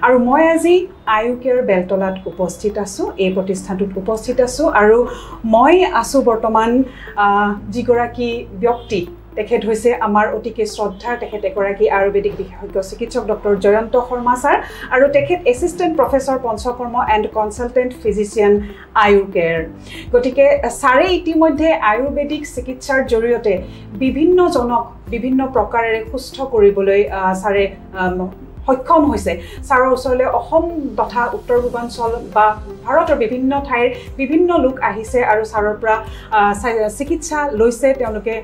আৰু মই আজি আয়ুকেৰ বেলতলাত উপস্থিত আছো এই প্ৰতিষ্ঠানটোত উপস্থিত আছো আৰু মই আছো বৰ্তমান যিগৰাকী ব্যক্তি তেখেত হৈছে আমাৰ অতিকে শ্ৰদ্ধাৰ তেখেত এগৰাকী আয়ুৰ্বেদিক বিশেষজ্ঞ চিকিৎসক ডক্টৰ জয়ন্ত শৰ্মা ছাৰ আৰু তেখেত assistant professor Panchakarma and consultant physician Ayucare গতিকে ছাৰে ইতিমধ্যে আয়ুৰ্বেদিক চিকিৎসাৰ জৰিয়তে বিভিন্নজনক বিভিন্ন প্ৰকাৰেৰে সুস্থ কৰিবলৈ ছাৰে সক্ষম হৈছে ছাৰৰ ওচৰলৈ অসম তথা উত্তৰ পূৰ্বাঞ্চল বা ভাৰতৰ বিভিন্ন ঠাইৰ বিভিন্ন লোক আহিছে আৰু ছাৰৰ পৰা চিকিৎসা লৈছে তেওঁলোকে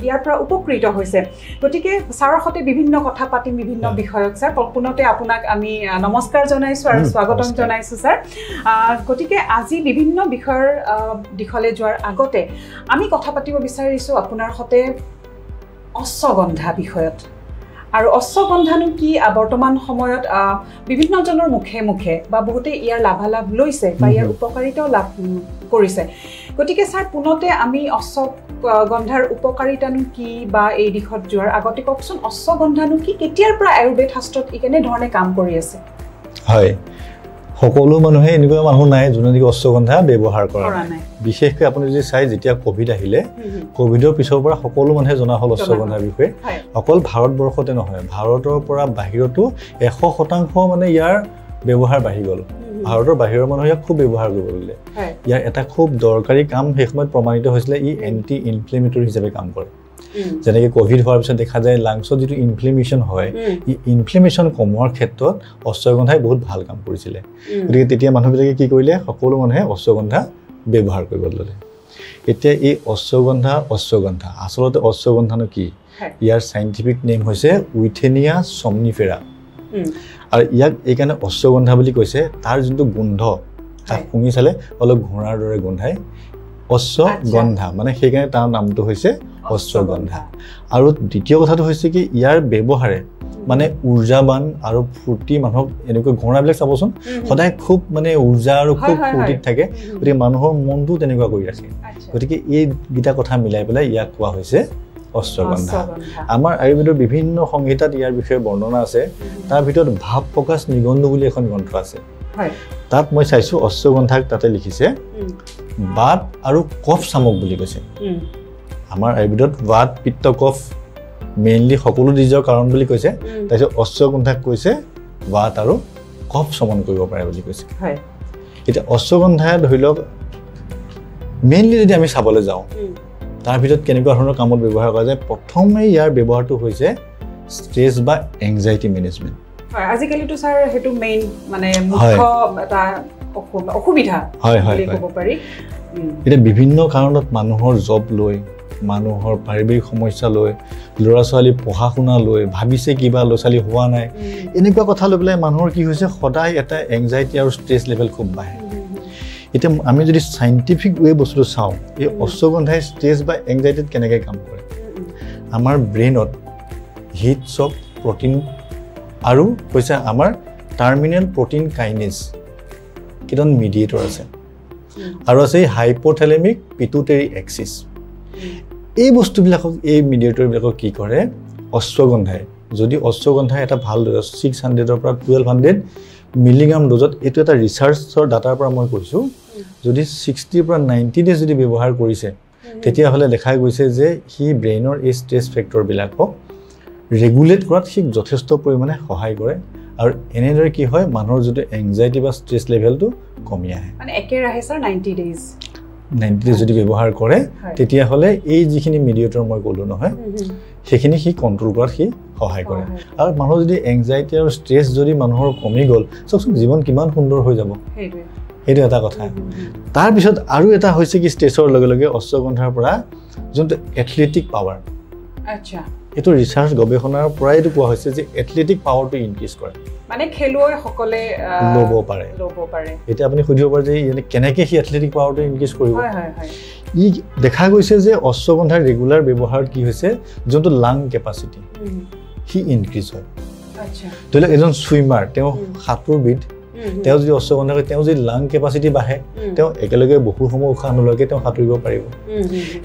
ইয়াৰ পৰা উপকৃত হৈছে গতিকে ছাৰৰ সৈতে বিভিন্ন কথা পাতিম বিভিন্ন বিষয়ত ছাৰ পোনতে আপোনাক আমি নমস্কাৰ জনাইছো আৰু স্বাগতম জনাইছো ছাৰ গতিকে আজি বিভিন্ন বিষয়ৰ দিশলৈ যোৱাৰ আগতে আমি কথা পাতিব বিচাৰিছো আপোনাৰ সৈতে অশ্বগন্ধা বিষয়ত আৰু অশ্বগন্ধানো কি বৰ্তমান সময়ত বিভিন্নজনৰ মুখে মুখে বা বহুতে ইয়াৰ লাভালাভ লৈছে বা ইয়াৰ উপকাৰিতাও লাভ কৰিছে গতিকে ছাৰ পুনতে আমি অশ্বগন্ধাৰ উপকাৰিতানো কি বা এই দিশত যোৱাৰ আগতে কওকচোন অশ্বগন্ধানো কি কেতিয়াৰ পৰা আয়ুৰ্বেদ শাস্ত্ৰত ই কেনে ধৰণে কাম কৰি আছে হয় সকলো মানুহে এনেকুৱা মানুহ নাই যোনে অশ্বগন্ধা ব্যৱহাৰ কৰা নাই বিশেষকৈ আপুনি যদি চাই যেতিয়া কোভিড আহিলে কোভিডৰ পিছৰ পৰা সকলো মানুহে জনা হ'ল অশ্বগন্ধাৰ বিষয়ে অকল ভাৰতবৰ্ষতে নহয় ভাৰতৰ পৰা বাহিৰতো 100% মানে ইয়াৰ ব্যৱহাৰ বাঢ়ি গ'ল ভাৰতৰ বাহিৰৰ মানুহে ইয়াক খুব ব্যৱহাৰ কৰিব লাগিলে ইয়াৰ এটা খুব দৰকাৰী কাম সেই সময়ত প্ৰমাণিত হৈছিলে ই এন্টি ইনফ্লেমেটৰি হিচাপে কাম কৰে যেনেকৈ কোভিড হোৱাৰ পিছত দেখা যায় লাংছত যিটো ইনফ্লেমেশ্যন হয় ই ইনফ্লেমেশ্যন কমোৱাৰ ক্ষেত্ৰত অশ্বগন্ধাই বহুত ভাল কাম কৰিছিলে গতিকে তেতিয়া মানুহবিলাকে কি কৰিলে সকলো মানুহে অশ্বগন্ধা ব্যৱহাৰ কৰিব ল'লে এতিয়া এই অশ্বগন্ধা আচলতে অশ্বগন্ধানো কি ইয়াৰ সাইন্টিফিক নেম হৈছে উইথেনিয়া somnifera আৰু ইয়াক এইকাৰণে অশ্বগন্ধা বুলি কৈছে তাৰ যোনটো গোন্ধ তাক শুনি চালে অলপ ঘোঁৰাৰ দৰে গোন্ধায় অশ্বগন্ধা মানে সেইকাৰণে তাৰ নামটো হৈছে অশ্বগন্ধা আৰু দ্বিতীয় কথাটো হৈছে কি ইয়াৰ ব্যৱহাৰে মানে ঊৰ্জাবান আৰু ফুৰ্তি মানুহক এনেকৈ ঘোঁৰাবিলাক চাবচোন সদায় খুব মানে ঊৰ্জা আৰু খুব ফুৰ্তিত থাকে গতিকে মানুহৰ মনটো তেনেকুৱা কৰি ৰাখে গতিকে এই দুটা কথা মিলাই পেলাই ইয়াক কোৱা হৈছে অশ্বগন্ধা আমাৰ আয়ুৰ্বেদৰ বিভিন্ন সংহিতাত ইয়াৰ বিষয়ে বৰ্ণনা আছে তাৰ ভিতৰত ভাৱ প্ৰকাশ নিগন্ধ বুলি এখন গ্ৰন্থ আছে তাত মই চাইছো অশ্বগন্ধাক তাতে লিখিছে বাত আৰু কফ শামক বুলি কৈছে আমাৰ আয়ুৰ্বেদত বাত পিত্ত কফ মেইনলি সকলো দিজৰ কাৰণ বুলি কৈছে তাৰপিছত অশ্বগন্ধাক কৈছে বাত আৰু কফ শমন কৰিব পাৰে বুলি কৈছে এতিয়া অশ্বগন্ধাই ধৰি লওক মেইনলি যদি আমি চাবলৈ যাওঁ তাৰ ভিতৰত কেনেকুৱা ধৰণৰ কামত ব্যৱহাৰ কৰা যায় প্ৰথমে ইয়াৰ ব্যৱহাৰটো হৈছে ষ্ট্ৰেছ বা এংজাইটি মেনেজমেণ্ট আজিকালিতো ছাৰ হেতু মেইন মানে মুখ্য এটা অসুবিধা বুলি ক'ব পাৰি এটা বিভিন্ন কাৰণত মানুহৰ জব লৈ মানুহৰ পাৰিবাৰিক সমস্যা লৈ ল'ৰা ছোৱালী পঢ়া শুনা লৈ ভাবিছে কিবা ল'ৰা ছোৱালী হোৱা নাই এনেকুৱা কথা লৈ পেলাই মানুহৰ কি হৈছে সদায় এটা এংজাইটি আৰু ষ্ট্ৰেছ লেভেল খুব বাঢ়ে এতিয়া আমি যদি সাইন্টিফিক ৱে বস্তুটো চাওঁ এই অশ্বগন্ধাই ষ্ট্ৰেছ বা এংজাইটিত কেনেকৈ কাম কৰে আমাৰ ব্ৰেইনত হিট শ্বক প্ৰটিন আৰু কৈছে আমাৰ টাৰ্মিনেল প্ৰটিন কাইনেজ কিজন মিডিয়েটৰ আছে আৰু আছে হাইপোথেলেমিক পিটুটেৰি এক্সিছ এই বস্তুবিলাকক এই মিডিয়েটৰবিলাকক কি কৰে অশ্বগন্ধাই যদি অশ্বগন্ধাই এটা ভাল ড'জ 600 পৰা 1200 মিলিগ্ৰাম ড'জত এইটো এটা ৰিচাৰ্চৰ ডাটাৰ পৰা মই কৈছোঁ যদি 60 পৰা 90 ডেজ যদি ব্যৱহাৰ কৰিছে তেতিয়াহ'লে দেখা গৈছে যে সি ব্ৰেইনৰ এই ষ্ট্ৰেছ ফেক্টৰবিলাকক ৰেগুলেট কৰাত সি যথেষ্ট পৰিমাণে সহায় কৰে আৰু এনেদৰে কি হয় মানুহৰ যিটো এংজাইটি বা ষ্ট্ৰেছ লেভেলটো কমি আহে মানে একেৰাহে ছাৰ 90 ডেজ যদি ব্যৱহাৰ কৰে তেতিয়াহ'লে এই যিখিনি মিডিয়েটৰ মই ক'লো নহয় সেইখিনি সি কণ্ট্ৰল কৰাত সি সহায় কৰে আৰু মানুহৰ যদি এংজাইটি আৰু ষ্ট্ৰেছ যদি মানুহৰ কমি গ'ল চাওকচোন জীৱন কিমান সুন্দৰ হৈ যাব সেইটো এটা কথা তাৰপিছত আৰু এটা হৈছে কি ষ্ট্ৰেছৰ লগে লগে অশ্বগন্ধাৰ পৰা যোনটো এথলেটিক পাৱাৰ এইটো ৰিচাৰ্চ গৱেষণাৰ পৰাই এইটো কোৱা হৈছে যে এথলেটিক পাৱাৰটো ইনক্ৰিজ কৰে মানে খেলুৱৈ সকলে ল'ব পাৰে এতিয়া আপুনি সুধিব পাৰে যে কেনেকৈ সি এথলেটিক পাৱাৰটো ইনক্ৰিজ কৰিব ই দেখা গৈছে যে অশ্বগন্ধাৰ ৰেগুলাৰ ব্যৱহাৰত কি হৈছে যোনটো লাং কেপাচিটি সি ইনক্ৰিজ হয় ধৰি লওক এজন ছুইমাৰ তেওঁ সাঁতোৰবিদ তেওঁ যদি অশ্বগন্ধা কৰে তেওঁ যদি লাং কেপাচিটি বাঢ়ে তেওঁ একেলগে বহু সময় উশাহ নলয়কে তেওঁ সাঁতুৰিব পাৰিব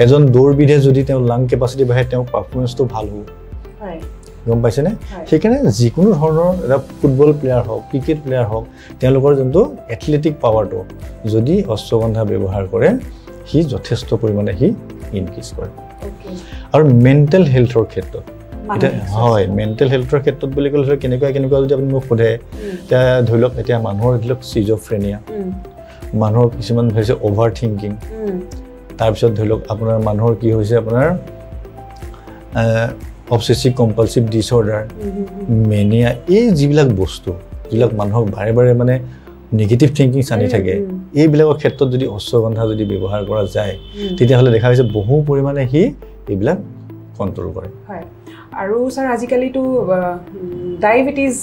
এজন দৌৰবিদে যদি তেওঁ লাং কেপাচিটি বাঢ়ে তেওঁ পাৰফৰ্মেন্সটো ভাল হ'ব গম পাইছেনে সেইকাৰণে যিকোনো ধৰণৰ এটা ফুটবল প্লেয়াৰ হওক ক্ৰিকেট প্লেয়াৰ হওক তেওঁলোকৰ যোনটো এথলেটিক পাৱাৰটো যদি অশ্বগন্ধা ব্যৱহাৰ কৰে সি যথেষ্ট পৰিমাণে সি ইনক্ৰিজ কৰে আৰু মেণ্টেল হেল্থৰ ক্ষেত্ৰত এটা হয় মেণ্টেল হেল্থৰ ক্ষেত্ৰত বুলি ক'লে কেনেকুৱা যদি আপুনি মোক সোধে এতিয়া ধৰি লওক এতিয়া মানুহৰ ধৰি লওক চিজোফ্ৰেনিয়া মানুহৰ কিছুমান হৈছে অভাৰ থিংকিং তাৰপিছত ধৰি লওক আপোনাৰ মানুহৰ কি হৈছে আপোনাৰ অবসেছিভ কম্পালছিভ ডিছঅৰ্ডাৰ মেনিয়া এই যিবিলাক বস্তু যিবিলাক মানুহক বাৰে বাৰে মানে নেগেটিভ থিংকিং আনি থাকে এইবিলাকৰ ক্ষেত্ৰত যদি অশ্বগন্ধা যদি ব্যৱহাৰ কৰা যায় তেতিয়াহ'লে দেখা হৈছে বহু পৰিমাণে সি এইবিলাক কণ্ট্ৰল কৰে আৰু স্যাৰ আজিকালিতো ডায়াবেটিছ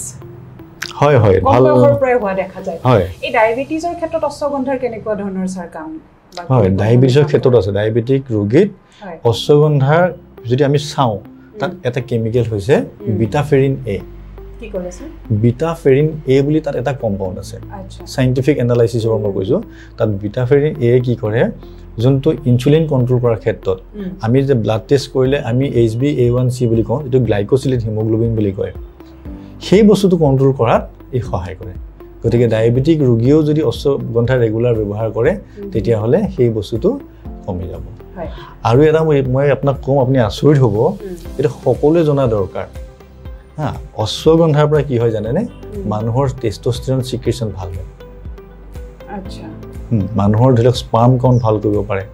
হয় হয় ভাল প্ৰায় হোৱা দেখা যায় এই ডায়াবেটিছৰ ক্ষেত্ৰত অশ্বগন্ধাৰ কেনেকুৱা ধৰণৰ স্যাৰ কাম হয় ডায়াবেটিছৰ ক্ষেত্ৰত আছে ডায়াবেটিক ৰোগীত অশ্বগন্ধাৰ যদি আমি চাওঁ তাত এটা কেমিকেল হৈছে বিটাফেৰিন এ কি ক'লে স্যাৰ বিটাফেৰিন এ বুলি তাত এটা কম্পাউণ্ড আছে সাইন্টিফিক এনালাইসিছৰ মই কৈছো তাত বিটাফেৰিন এ কি কৰে যোনটো ইনসুলিন কন্ট্ৰোল কৰাৰ ক্ষেত্ৰত আমি যে ব্লাড টেষ্ট কৰিলে আমি HbA1c বুলি কওঁ যেটো গ্লাইকোসিলেট হিমোগ্লোবিন বুলি কয় সেই বস্তুটো কন্ট্ৰোল কৰাত ই সহায় কৰে গতিকে ডায়াবেটিক ৰোগীও যদি অশ্বগন্ধা ৰেগুলাৰ ব্যৱহাৰ কৰে তেতিয়া হলে সেই বস্তুটো কমি যাব আৰু এটা মই আপোনাক কম আপুনি আচৰিত হ'ব এটা সকলোৱে জনা দৰকাৰ হা অশ্বগন্ধাৰ পৰা কি হয় জানেনে মানুহৰ টেস্টোস্টেৰন সিক্ৰেশন ভাল হয় আচ্ছা মানুহৰ ধৰি লওক স্পাৰ্ম কাউন্ট ভাল কৰিব পাৰে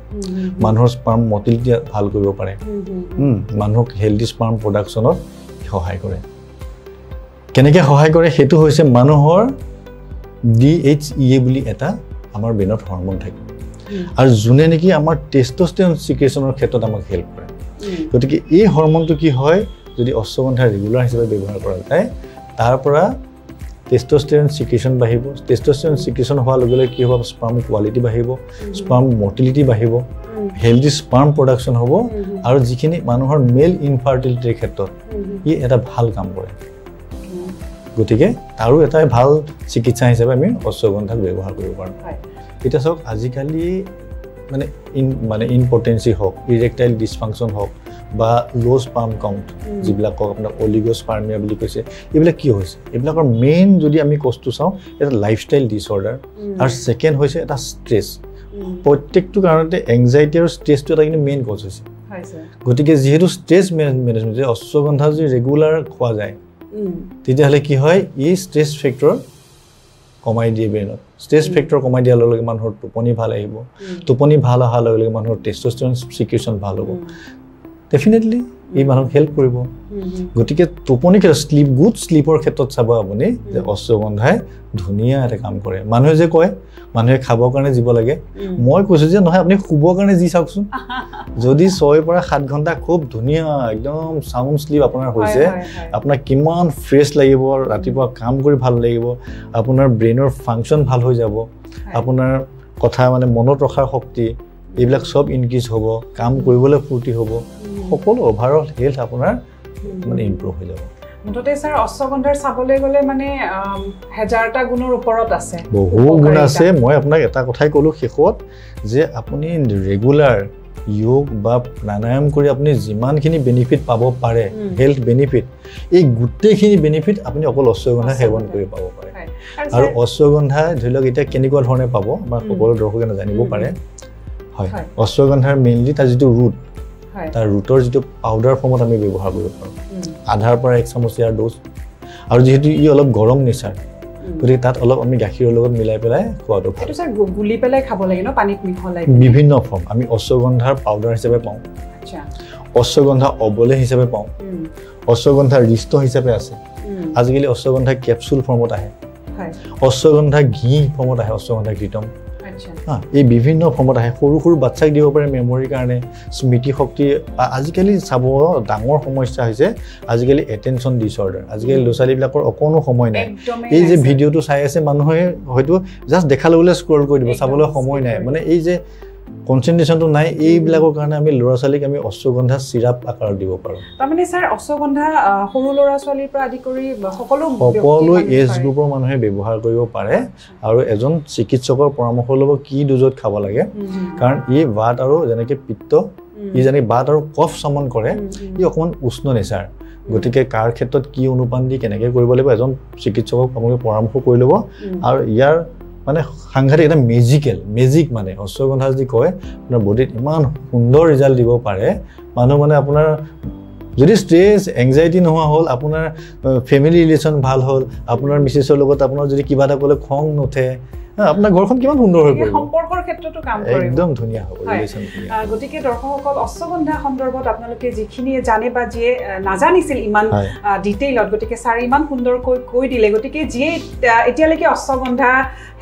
মানুহৰ স্পাৰ্ম মটিলিটি ভাল কৰিব পাৰে মানুহক হেলদি স্পাৰ্ম প্ৰডাকচনত সহায় কৰে কেনেকৈ সহায় কৰে হেতু হৈছে মানুহৰ DHEA বুলি এটা আমাৰ ব্ৰেইনত হৰমন থাকে আৰু যোনে নেকি আমাৰ টেস্টোস্টেৰন সিক্ৰেশনৰ ক্ষেত্ৰত আমাক হেল্প কৰে গতিকে এই হৰমনটো কি হয় যদি অশ্বগন্ধা ৰেগুলাৰ হিচাপে ব্যৱহাৰ কৰা যায় তাৰ পৰা টেস্টোস্টেৰন সিক্ৰেশন বাঢ়িব টেস্টোস্টেৰন সিক্ৰেশন হোৱাৰ লগে লগে কি হ'ব স্পাৰ্ম কোৱালিটি বাঢ়িব স্পাৰ্ম মটিলিটি বাঢ়িব হেলদি স্পাৰ্ম প্ৰডাকচন হ'ব আৰু যিখিনি মানুহৰ মেল ইনফাৰ্টিলিটিৰ ক্ষেত্ৰত ই এটা ভাল কাম কৰে গতিকে তাৰো এটা ভাল চিকিৎসা হিচাপে আমি অশ্বগন্ধাক ব্যৱহাৰ কৰিব পাৰোঁ এটা চাওক আজিকালি মানে ইম্পৰ্টেন্সি হওক ইৰেক্টাইল ডিছফাংচন হওক বা লো স্পাৰ্ম কাউণ্ট যিবিলাক আপোনাৰ অলিগোস্পাৰ্মিয়া বুলি কৈছে এইবিলাক কি হৈছে এইবিলাকৰ মেইন যদি আমি কষ্টটো চাওঁ এটা লাইফষ্টাইল ডিছঅৰ্ডাৰ আৰু ছেকেণ্ড হৈছে এটা ষ্ট্ৰেছ প্ৰত্যেকটো কাৰণতে এংজাইটি আৰু ষ্ট্ৰেছটো এটা কিন্তু মেইন কজ হৈছে গতিকে যিহেতু ষ্ট্ৰেছ মেনেজমেণ্ট যে অশ্বগন্ধা যদি ৰেগুলাৰ খোৱা যায় তেতিয়াহ'লে কি হয় এই ষ্ট্ৰেছ ফেক্টৰ কমাই দিয়ে ব্ৰেইনত ষ্ট্ৰেছ ফেক্টৰ কমাই দিয়াৰ লগে লগে মানুহৰ টোপনি ভাল আহিব টোপনি ভাল অহাৰ লগে লগে মানুহৰ টেস্টোস্টেৰন সিক্ৰেশন ভাল হ'ব ডেফিনেটলি এই মানুহক হেল্প কৰিব গতিকে টোপনি স্লিপ গুড স্লিপৰ ক্ষেত্ৰত চাব আপুনি যে অশ্বগন্ধাই ধুনীয়া এটা কাম কৰে মানুহে যে কয় মানুহে খাবৰ কাৰণে জীৱ লাগে মই কৈছো যে নহয় আপুনি শুবৰ কাৰণে যি চাওকচোন যদি 6 পৰা 7 ঘণ্টা খুব ধুনীয়া একদম সাউন্ড স্লিপ আপোনাৰ হৈছে আপোনাৰ কিমান ফ্ৰেছ লাগিব ৰাতিপুৱা কাম কৰি ভাল লাগিব আপোনাৰ ব্ৰেইনৰ ফাংচন ভাল হৈ যাব আপোনাৰ কথা মানে মনত ৰখাৰ শক্তি এইবিলাক সব ইনক্ৰিজ হ'ব কাম কৰিবলৈ ফূৰ্তি হ'ব সকলো ওভাৰঅল হেলথ আপোনাৰ মানে ইমপ্ৰুভ হৈ যাব মুঠতে স্যাৰ অশ্বগন্ধাৰ চাবলৈ গ'লে মানে হাজাৰটা গুণৰ ওপৰত আছে বহু গুণ আছে মই আপোনাক এটা কথাই ক'লো শেষত যে আপুনি ৰেগুলাৰ যোগ বা প্ৰাণায়াম কৰি আপুনি যিমানখিনি বেনিফিট পাব পাৰে হেলথ বেনিফিট এই গোটেইখিনি বেনিফিট আপুনি অকল অশ্বগন্ধা সেৱন কৰি পাব পাৰে আৰু অশ্বগন্ধা ধৰি লওক এতিয়া কেনেকুৱা ধৰণে পাব আমাৰ সকলো দৰ্শকে জানিব পাৰে হয় অশ্বগন্ধাৰ মেইনলি তাৰ যিটো ৰুট তাৰ ৰুটৰ যিটো পাউডাৰ ফৰ্মত আমি ব্যৱহাৰ কৰিব পাৰোঁ আধাৰ পৰা 1 চামুচ ইয়াৰ ড'জ আৰু যেহেতু ই অলপ গৰম নেচাৰ গতিকে তাত অলপ আমি গাখীৰৰ লগত মিলাই পেলাই খোৱাটো ভাল স্যাৰ গুলি পেলাই খাব লাগে ন পানীত মিহলাই বিভিন্ন ফৰ্ম আমি অশ্বগন্ধাৰ পাউডাৰ হিচাপে পাওঁ আচ্ছা অশ্বগন্ধা অবলে হিচাপে পাওঁ অশ্বগন্ধা ৰিষ্ট হিচাপে আছে আজিকালি অশ্বগন্ধা কেপচুল ফৰ্মত আহে অশ্বগন্ধা ঘি ফৰ্মত আহে অশ্বগন্ধা ঘৃতম এই বিভিন্ন ফৰ্মত আহে সৰু সৰু বাচ্চাক দিব পাৰে মেমৰিৰ কাৰণে স্মৃতি শক্তি আজিকালি চাব ডাঙৰ সমস্যা হৈছে আজিকালি এটেনশ্যন ডিছঅৰ্ডাৰ আজিকালি ল'ৰা ছোৱালীবিলাকৰ অকণো সময় নাই এই যে ভিডিঅ'টো চাই আছে মানুহে হয়তো জাষ্ট দেখা লবলৈ স্ক্ৰল কৰি দিব চাবলৈ সময় নাই মানে এই যে কনচেন্ট্ৰেশনটো নাই এইবিলাকৰ কাৰণে আমি ল'ৰা ছোৱালীক আমি অশ্বগন্ধা সিৰাপ আকাৰত দিব পাৰোঁ তাৰমানে স্যাৰ অশ্বগন্ধা সৰু ল'ৰা ছোৱালীৰ পৰা আদি কৰি সকলো এজ গ্ৰুপৰ মানুহে ব্যৱহাৰ কৰিব পাৰে আৰু এজন চিকিৎসকৰ পৰামৰ্শ ল'ব কি ডোজত খাব লাগে কাৰণ ই বাত আৰু যেনেকৈ পিত্ত ই যেনেকৈ বাত আৰু কফ সমন কৰে ই অকণমান উষ্ণ নেচাৰ গতিকে কাৰ ক্ষেত্ৰত কি অনুপান দি কেনেকৈ কৰিব লাগিব এজন চিকিৎসকক আপোনালোকে পৰামৰ্শ কৰি ল'ব আৰু ইয়াৰ মানে সাংঘাতিক এটা মেজিক মানে অশ্বগন্ধা যদি কয় আপোনাৰ বডিত ইমান সুন্দৰ ৰিজাল্ট দিব পাৰে মানুহ মানে আপোনাৰ যদি ষ্ট্ৰেছ এংজাইটি নোহোৱা হ'ল আপোনাৰ ফেমিলি ৰিলেশ্যন ভাল হ'ল আপোনাৰ মিছেছৰ লগত আপোনাৰ যদি কিবা এটা ক'লে খং নুঠে আপোনাৰ ঘৰখন কিমান সুন্দৰ হৈ পৰিব সম্পৰ্কৰ ক্ষেত্ৰতো কাম কৰিব একদম ধুনীয়া হ'ব ৰিলেশ্যন গতিকে দৰ্শকসকল অশ্বগন্ধা সন্দৰ্ভত আপোনালোকে যিখিনি জানে বা যিয়ে নাজানিছিল ইমান ডিটেইলত গতিকে ছাৰ ইমান সুন্দৰকৈ কৈ দিলে গতিকে যিয়ে এতিয়ালৈকে অশ্বগন্ধা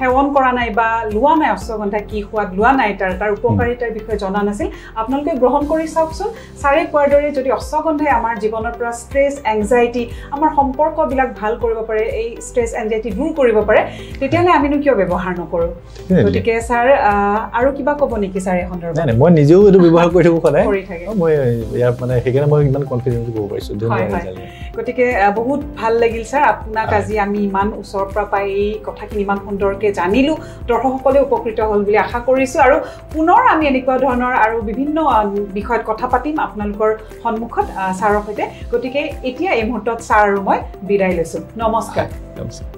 সেৱন কৰা নাই বা লোৱা নাই অশ্বগন্ধা কি সোৱাদ লোৱা নাই তাৰ উপকাৰিতাৰ বিষয়ে জনা নাছিল আপোনালোকে গ্ৰহণ কৰি চাওকচোন ছাৰে কোৱাৰ দৰে যদি অশ্বগন্ধাই আমাৰ জীৱনৰ পৰা ষ্ট্ৰেছ এংজাইটি আমাৰ সম্পৰ্কবিলাক ভাল কৰিব পাৰে এই ষ্ট্ৰেছ এংজাইটি দূৰ কৰিব পাৰে তেতিয়াহ'লে আমিনো কিয় ব্যৱহাৰ নকৰোঁ গতিকে ছাৰ আৰু কিবা ক'ব নেকি ছাৰ এই সন্দৰ্ভত নাই মই নিজেও এইটো ব্যৱহাৰ কৰি থাকোঁ সদায় মই ইয়াৰ মানে সেইকাৰণে মই ইমান কনফিডেন্স ক'ব পাৰিছোঁ গতিকে বহুত ভাল লাগিল ছাৰ আপোনাক আজি আমি ইমান ওচৰৰ পৰা পাই এই কথাখিনি ইমান সুন্দৰকৈ জানিলোঁ দৰ্শকসকলে উপকৃত হ'ল বুলি আশা কৰিছোঁ আৰু পুনৰ আমি এনেকুৱা ধৰণৰ আৰু বিভিন্ন বিষয়ত কথা পাতিম আপোনালোকৰ সন্মুখত ছাৰৰ সৈতে গতিকে এতিয়া এই মুহূৰ্তত ছাৰ আৰু মই বিদায় লৈছোঁ নমস্কাৰ